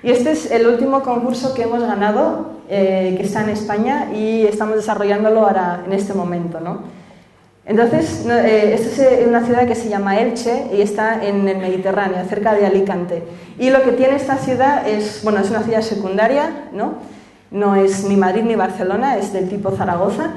Y este es el último concurso que hemos ganado, que está en España, y estamos desarrollándolo ahora en este momento, ¿no? Entonces, esta es una ciudad que se llama Elche y está en el Mediterráneo, cerca de Alicante. Y lo que tiene esta ciudad es, bueno, es una ciudad secundaria, ¿no? No es ni Madrid ni Barcelona, es del tipo Zaragoza.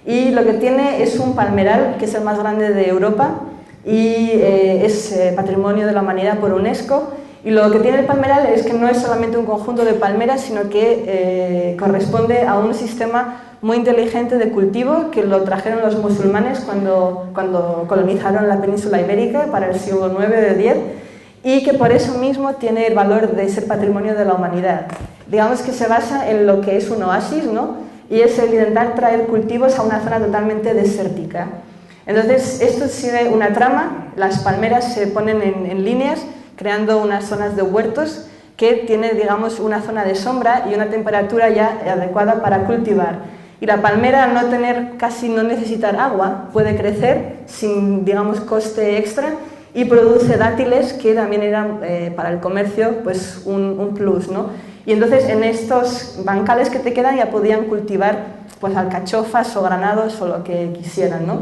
Y lo que tiene es un palmeral, que es el más grande de Europa, y es Patrimonio de la Humanidad por UNESCO. Y lo que tiene el palmeral es que no es solamente un conjunto de palmeras, sino que corresponde a un sistema muy inteligente de cultivo que lo trajeron los musulmanes cuando colonizaron la península ibérica para el siglo IX del X, y que por eso mismo tiene el valor de ser patrimonio de la humanidad. Digamos que se basa en lo que es un oasis, ¿no? Y es el intentar traer cultivos a una zona totalmente desértica. Entonces, esto sigue una trama, las palmeras se ponen en líneas, creando unas zonas de huertos que tiene, digamos, una zona de sombra y una temperatura ya adecuada para cultivar. Y la palmera, al no necesitar agua, puede crecer sin, digamos, coste extra, y produce dátiles que también eran para el comercio pues un plus, ¿no? Y entonces en estos bancales que te quedan ya podían cultivar pues alcachofas o granados o lo que quisieran, ¿no?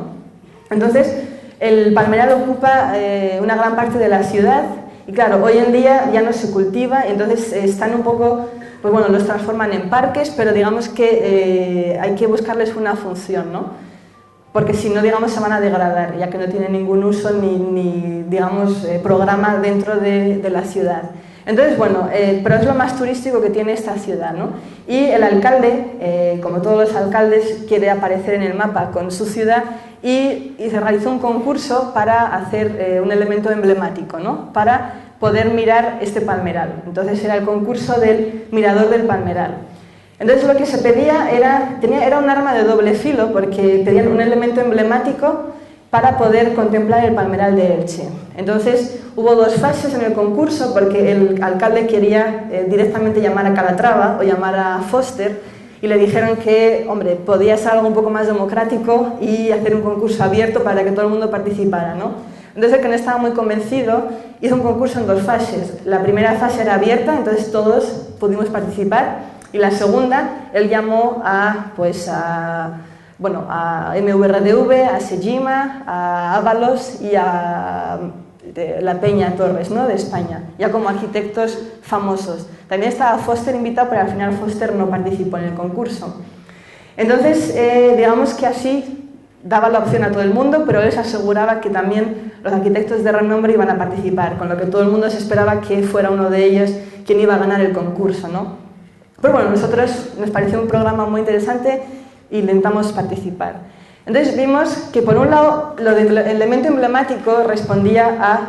Entonces el palmeral ocupa una gran parte de la ciudad. Y claro, hoy en día ya no se cultiva, entonces están un poco, pues bueno, los transforman en parques, pero digamos que hay que buscarles una función, ¿no? Porque si no, digamos, se van a degradar, ya que no tienen ningún uso ni digamos, programa dentro de la ciudad. Entonces, bueno, pero es lo más turístico que tiene esta ciudad, ¿no? Y el alcalde, como todos los alcaldes, quiere aparecer en el mapa con su ciudad, y se realizó un concurso para hacer un elemento emblemático, ¿no? Para poder mirar este palmeral. Entonces era el concurso del mirador del palmeral. Entonces lo que se pedía era un arma de doble filo, porque pedían un elemento emblemático para poder contemplar el palmeral de Elche. Entonces hubo dos fases en el concurso, porque el alcalde quería directamente llamar a Calatrava o llamar a Foster, y le dijeron que, hombre, podía ser algo un poco más democrático y hacer un concurso abierto para que todo el mundo participara, ¿no? Entonces el que no estaba muy convencido hizo un concurso en dos fases. La primera fase era abierta, entonces todos pudimos participar, y la segunda, él llamó a MVRDV, a Sejima, a Ábalos y a La Peña Torres, ¿no? De España, ya como arquitectos famosos. También estaba Foster invitado, pero al final Foster no participó en el concurso. Entonces, digamos que así daba la opción a todo el mundo, pero él les aseguraba que también los arquitectos de renombre iban a participar, con lo que todo el mundo se esperaba que fuera uno de ellos quien iba a ganar el concurso, ¿no? Pero bueno, nosotros nos pareció un programa muy interesante e intentamos participar. Entonces vimos que por un lado el elemento emblemático respondía a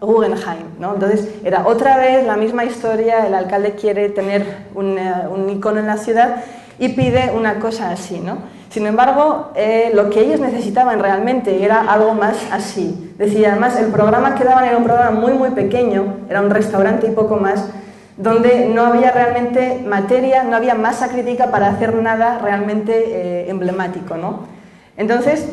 Guggenheim, ¿no? Entonces era otra vez la misma historia, el alcalde quiere tener un icono en la ciudad y pide una cosa así, ¿no? Sin embargo, lo que ellos necesitaban realmente era algo más así. Decía, además, el programa que daban era un programa muy muy pequeño, era un restaurante y poco más, donde no había realmente materia, no había masa crítica para hacer nada realmente emblemático, ¿no? Entonces,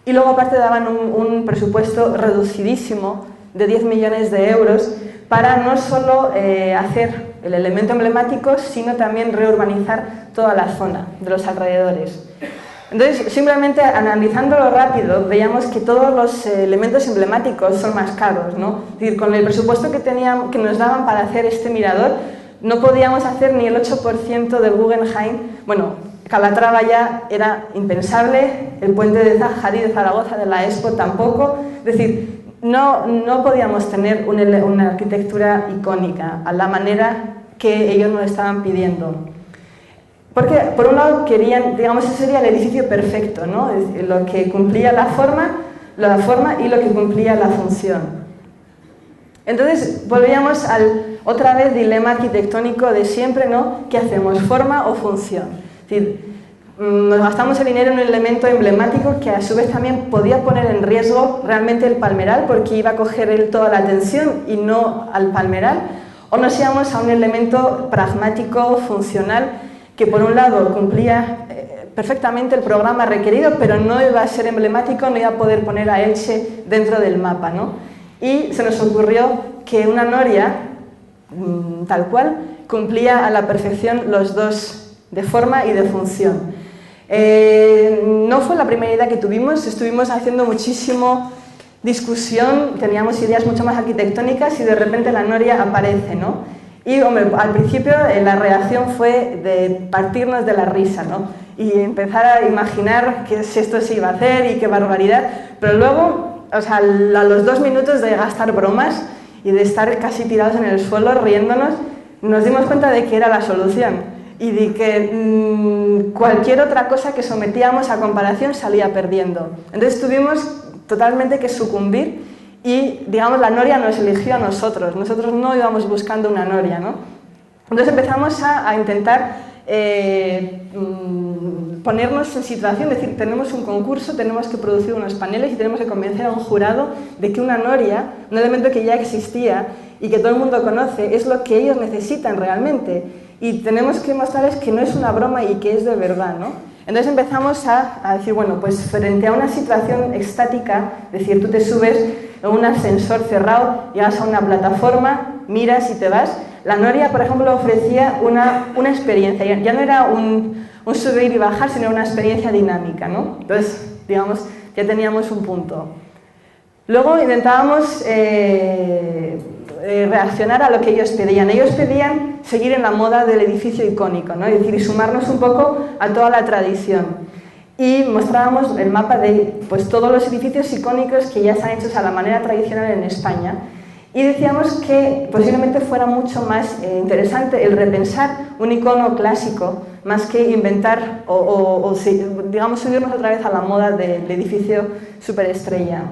y luego aparte daban un presupuesto reducidísimo de 10 millones de euros para no solo hacer el elemento emblemático, sino también reurbanizar toda la zona de los alrededores. Entonces, simplemente analizándolo rápido, veíamos que todos los elementos emblemáticos son más caros, ¿no? Es decir, con el presupuesto que nos daban para hacer este mirador, no podíamos hacer ni el 8% del Guggenheim. Bueno, Calatrava ya era impensable, el puente de Záhari de Zaragoza, de la Expo, tampoco. Es decir, no podíamos tener una arquitectura icónica a la manera que ellos nos estaban pidiendo. Porque, por un lado, querían, digamos, ese sería el edificio perfecto, ¿no? Lo que cumplía la forma y lo que cumplía la función. Entonces, volvíamos al, otra vez, dilema arquitectónico de siempre, ¿no? ¿Qué hacemos, forma o función? Es decir, nos gastamos el dinero en un elemento emblemático que a su vez también podía poner en riesgo realmente el palmeral, porque iba a coger él toda la atención y no al palmeral, o nos íbamos a un elemento pragmático, funcional, que por un lado cumplía perfectamente el programa requerido, pero no iba a ser emblemático, no iba a poder poner a Elche dentro del mapa, ¿no? Y se nos ocurrió que una noria tal cual, cumplía a la perfección los dos, de forma y de función. No fue la primera idea que tuvimos, estuvimos haciendo muchísimo discusión, teníamos ideas mucho más arquitectónicas y de repente la noria aparece, ¿no? Y, hombre, al principio la reacción fue de partirnos de la risa, ¿no? Y empezar a imaginar que si esto se iba a hacer y qué barbaridad, pero luego, o sea, a los 2 minutos de gastar bromas y de estar casi tirados en el suelo riéndonos, nos dimos cuenta de que era la solución y de que cualquier otra cosa que sometíamos a comparación salía perdiendo. Entonces tuvimos totalmente que sucumbir y, digamos, la noria nos eligió a nosotros. Nosotros no íbamos buscando una noria, ¿no? Entonces empezamos a intentar ponernos en situación, es decir, tenemos un concurso, tenemos que producir unos paneles y tenemos que convencer a un jurado de que una noria, un elemento que ya existía y que todo el mundo conoce, es lo que ellos necesitan realmente. Y tenemos que mostrarles que no es una broma y que es de verdad, ¿no? Entonces empezamos a decir, bueno, pues frente a una situación estática, es decir, tú te subes en un ascensor cerrado, llegas a una plataforma, miras y te vas. La noria, por ejemplo, ofrecía una experiencia, ya no era un subir y bajar, sino una experiencia dinámica, ¿no? Entonces, digamos, ya teníamos un punto. Luego intentábamos reaccionar a lo que ellos pedían. Ellos pedían seguir en la moda del edificio icónico, ¿no? Es decir, y sumarnos un poco a toda la tradición. Y mostrábamos el mapa de, pues, todos los edificios icónicos que ya están hechos a la manera tradicional en España. Y decíamos que posiblemente fuera mucho más interesante el repensar un icono clásico más que inventar o digamos, subirnos otra vez a la moda del edificio superestrella.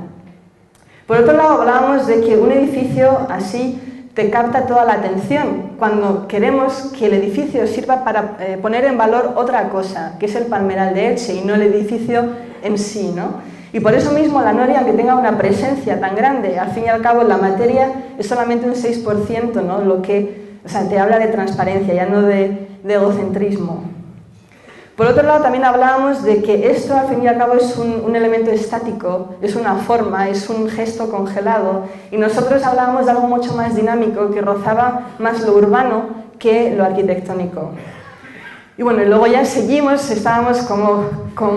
Por otro lado, hablábamos de que un edificio así te capta toda la atención cuando queremos que el edificio sirva para poner en valor otra cosa, que es el Palmeral de Elche y no el edificio en sí, ¿no? Y por eso mismo la noria, aunque tenga una presencia tan grande, al fin y al cabo la materia es solamente un 6%, ¿no? Lo que, o sea, te habla de transparencia, ya no de egocentrismo. Por otro lado, también hablábamos de que esto, al fin y al cabo, es un elemento estático, es una forma, es un gesto congelado, y nosotros hablábamos de algo mucho más dinámico, que rozaba más lo urbano que lo arquitectónico. Y bueno, y luego ya seguimos, estábamos como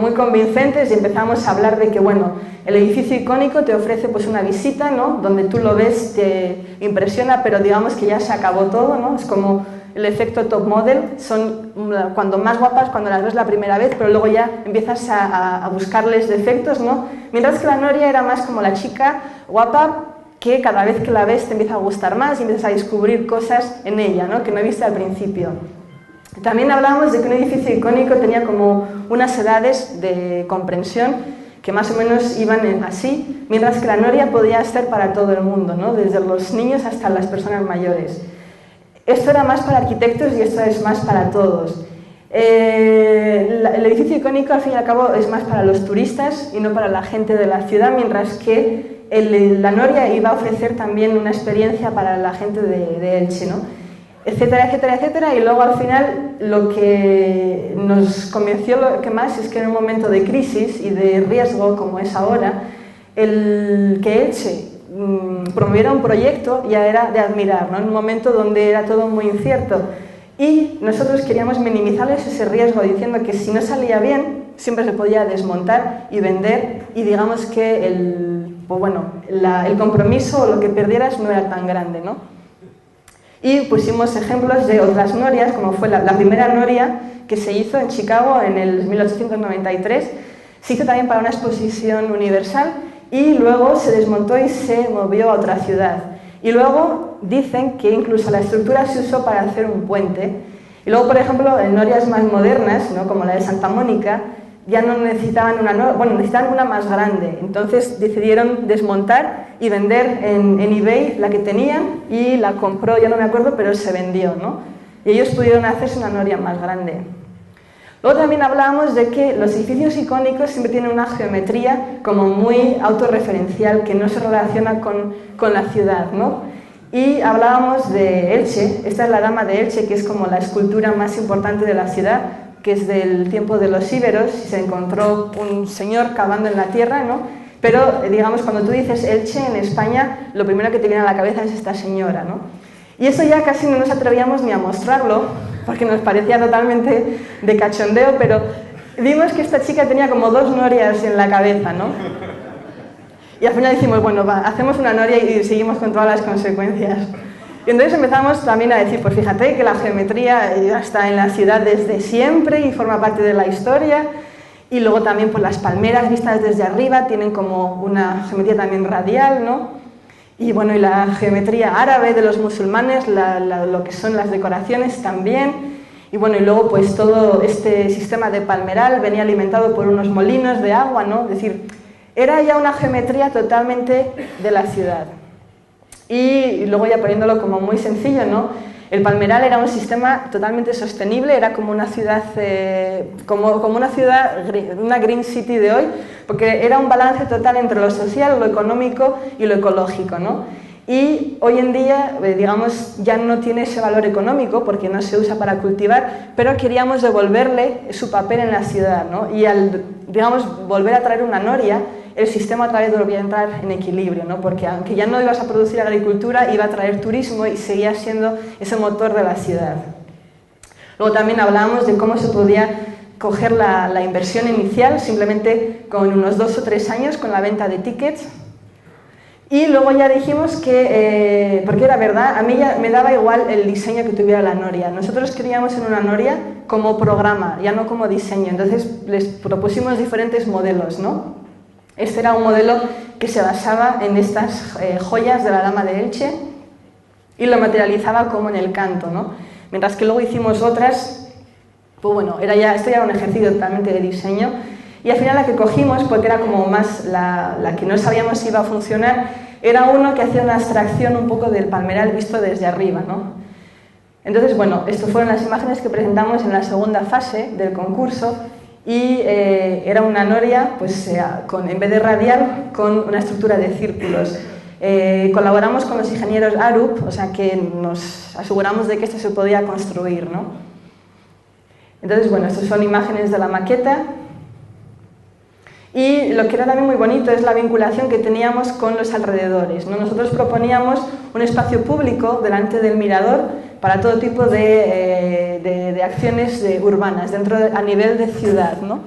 muy convincentes y empezamos a hablar de que, bueno, el edificio icónico te ofrece pues una visita, ¿no? Donde tú lo ves, te impresiona, pero digamos que ya se acabó todo, ¿no? Es como el efecto top model, son cuando más guapas cuando las ves la primera vez, pero luego ya empiezas a buscarles defectos, ¿no? Mientras que la noria era más como la chica guapa que cada vez que la ves te empieza a gustar más y empiezas a descubrir cosas en ella, ¿no? Que no viste al principio. También hablábamos de que un edificio icónico tenía como unas edades de comprensión que más o menos iban así, mientras que la noria podía ser para todo el mundo, ¿no? Desde los niños hasta las personas mayores. Esto era más para arquitectos y esto es más para todos. El edificio icónico, al fin y al cabo, es más para los turistas y no para la gente de la ciudad, mientras que la noria iba a ofrecer también una experiencia para la gente de Elche, ¿no? Etcétera, etcétera, etcétera, y luego al final lo que nos convenció lo que más es que en un momento de crisis y de riesgo como es ahora, el que Elche promoviera un proyecto ya era de admirar, ¿no? En un momento donde era todo muy incierto y nosotros queríamos minimizarles ese riesgo diciendo que si no salía bien siempre se podía desmontar y vender y digamos que el compromiso o lo que perdieras no era tan grande, ¿no? Y pusimos ejemplos de otras norias, como fue la primera noria que se hizo en Chicago en el 1893. Se hizo también para una exposición universal y luego se desmontó y se movió a otra ciudad. Y luego dicen que incluso la estructura se usó para hacer un puente. Y luego, por ejemplo, en norias más modernas, ¿no? Como la de Santa Mónica, ya no necesitaban necesitaban una más grande. Entonces decidieron desmontar y vender en eBay la que tenían y la compró, ya no me acuerdo, pero se vendió, ¿no? Y ellos pudieron hacerse una noria más grande. Luego también hablábamos de que los edificios icónicos siempre tienen una geometría como muy autorreferencial, que no se relaciona con la ciudad, ¿no? Y hablábamos de Elche, esta es la Dama de Elche, que es como la escultura más importante de la ciudad, que es del tiempo de los íberos, y se encontró un señor cavando en la tierra, ¿no? Pero, digamos, cuando tú dices Elche en España, lo primero que te viene a la cabeza es esta señora, ¿no? Y eso ya casi no nos atrevíamos ni a mostrarlo, porque nos parecía totalmente de cachondeo, pero vimos que esta chica tenía como 2 norias en la cabeza, ¿no? Y al final dijimos, bueno, va, hacemos una noria y seguimos con todas las consecuencias. Y entonces empezamos también a decir, pues fíjate que la geometría ya está en la ciudad desde siempre y forma parte de la historia. Y luego también pues, las palmeras vistas desde arriba tienen como una geometría también radial, ¿no? Y bueno, y la geometría árabe de los musulmanes, lo que son las decoraciones también. Y bueno, y luego pues todo este sistema de palmeral venía alimentado por unos molinos de agua, ¿no? Es decir, era ya una geometría totalmente de la ciudad. Y luego ya poniéndolo como muy sencillo, ¿no? El palmeral era un sistema totalmente sostenible, era como una ciudad, una green city de hoy, porque era un balance total entre lo social, lo económico y lo ecológico, ¿no? Y hoy en día, digamos, ya no tiene ese valor económico porque no se usa para cultivar, pero queríamos devolverle su papel en la ciudad, ¿no? Y al, digamos, volver a traer una noria, el sistema otra vez volvía a entrar en equilibrio, ¿no? Porque aunque ya no ibas a producir agricultura, iba a traer turismo y seguía siendo ese motor de la ciudad. Luego también hablábamos de cómo se podía coger la inversión inicial simplemente con unos 2 o 3 años con la venta de tickets. Y luego ya dijimos que, porque era verdad, a mí ya me daba igual el diseño que tuviera la noria. Nosotros queríamos en una noria como programa, ya no como diseño. Entonces les propusimos diferentes modelos, ¿no? Este era un modelo que se basaba en estas joyas de la Dama de Elche y lo materializaba como en el canto, ¿no? Mientras que luego hicimos otras, pues bueno, esto ya era un ejercicio totalmente de diseño y al final la que cogimos, porque era como más la que no sabíamos si iba a funcionar, era uno que hacía una abstracción un poco del palmeral visto desde arriba, ¿no? Entonces, bueno, estas fueron las imágenes que presentamos en la segunda fase del concurso. Y era una noria, pues, en vez de radial, con una estructura de círculos. Colaboramos con los ingenieros Arup, o sea que nos aseguramos de que esto se podía construir, ¿no? Entonces, bueno, estas son imágenes de la maqueta. Y lo que era también muy bonito es la vinculación que teníamos con los alrededores, ¿no? Nosotros proponíamos un espacio público delante del mirador para todo tipo de acciones urbanas, a nivel de ciudad, ¿no?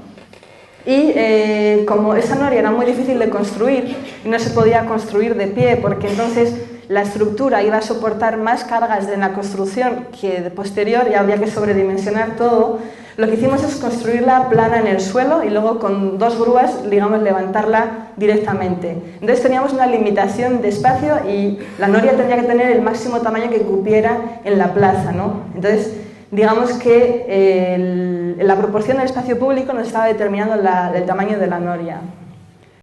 Y como esa noria era muy difícil de construir y no se podía construir de pie, porque entonces la estructura iba a soportar más cargas de la construcción que de posterior y habría que sobredimensionar todo, lo que hicimos es construirla plana en el suelo y luego con 2 grúas, digamos, levantarla directamente. Entonces teníamos una limitación de espacio y la noria tendría que tener el máximo tamaño que cupiera en la plaza, ¿no? Entonces, digamos que la proporción del espacio público nos estaba determinando el tamaño de la noria.